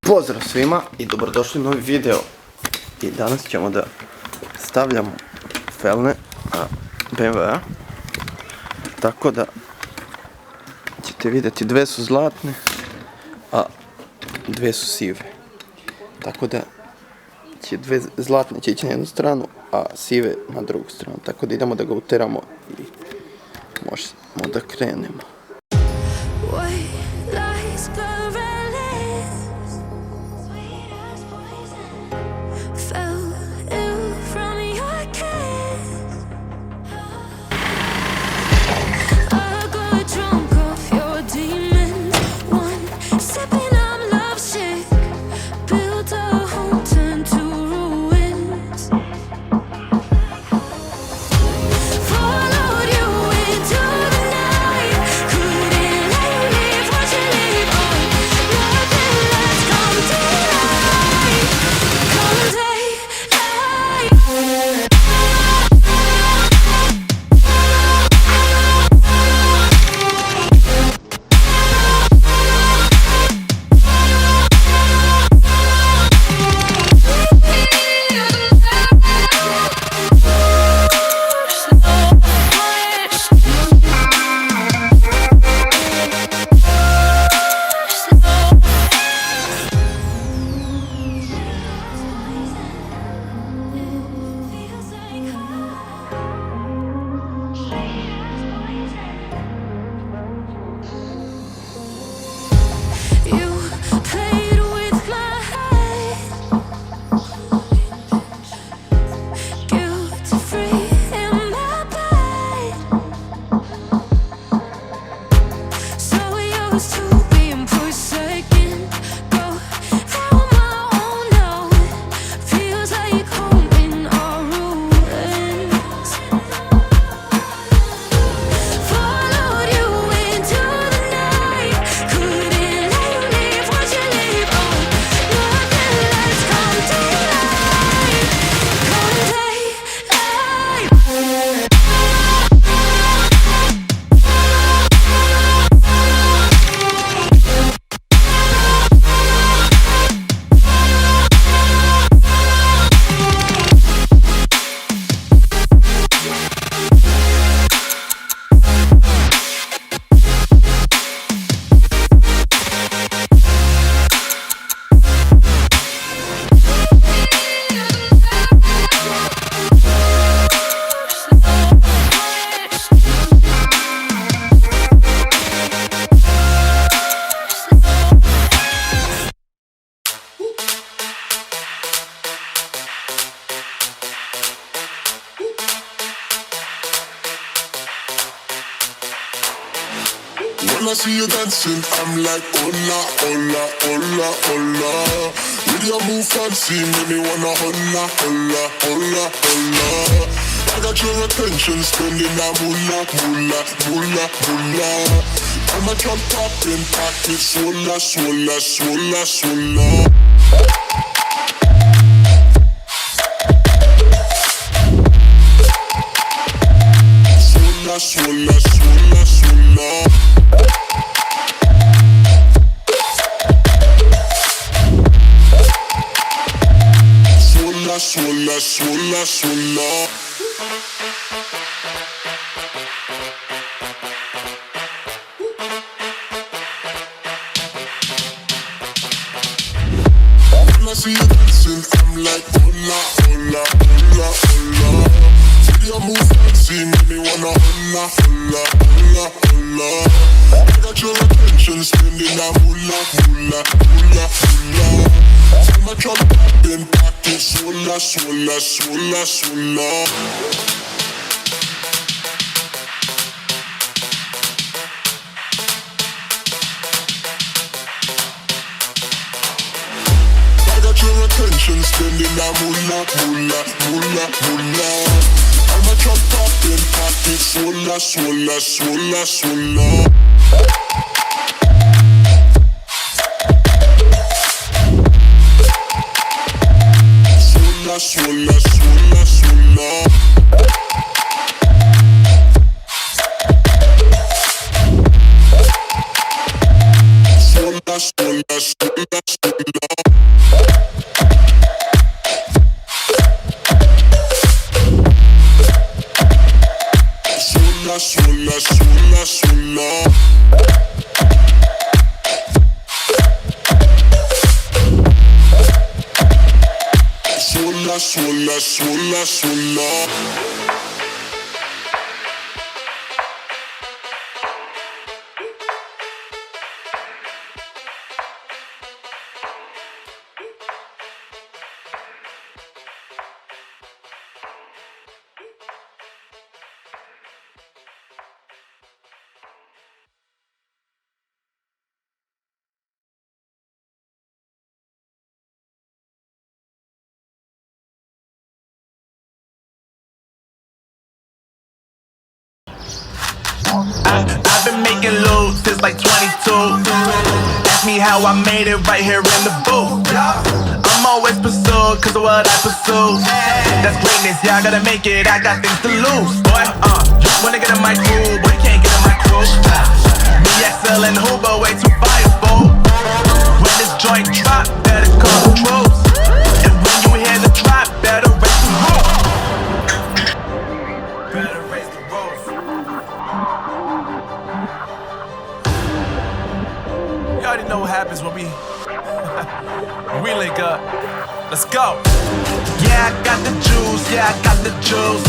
Pozdrav svima i dobrodošli u novi video. I danas ćemo da stavljamo Felne BMW-a. Tako da ćete vidjeti, dve su zlatne, a dve su sive. Tako da će dve zlatne će ići na jednu stranu, a sive na drugu stranu. Tako da idemo da ga uteramo i možemo da krenemo. When I see you dancing, I'm like, hola, hola, hola, hola. With your move fancy, make me wanna hola, hola, hola, hola. I got your attention, spending that moolah, moolah, moolah, moolah. I'm a drop popping, pocket, swola, swola, swola, swola. Swola, swola, swola, swola. Swola, swola, swola. When I see you dancing, I'm like, hola, hola, hola, hola. With your move fancy, make me wanna hola, hola, hola, hola. I got your attention, spending that moolah, moolah, moolah, moolah. I'm a drop popping, pocket, swola, swola, swola, swola. spending a moolah, moolah, moolah, moolah. I'm a drop poppin', pocket swolla, swolla, swolla, swolla. Swolla, swolla, swolla, swolla. Swolla, swolla, swolla, swolla. Swolla, swolla, swolla, swolla. Swolla, swolla, swolla, swolla. I've been making loot since like 22. Ask me how I made it right here in the booth. I'm always pursued cause of what I pursue. That's greatness, yeah, I gotta make it, I got things to lose. Boy, wanna get in my crew, boy, you can't get in my crew. Me, XL and Huber, way too fireable. When this joint drop, better call the troops. And when you hear the drop, better raise the roof. Better raise the roof. You already know what happens when we link up. Let's go. Yeah, I got the juice. Yeah, I got the juice.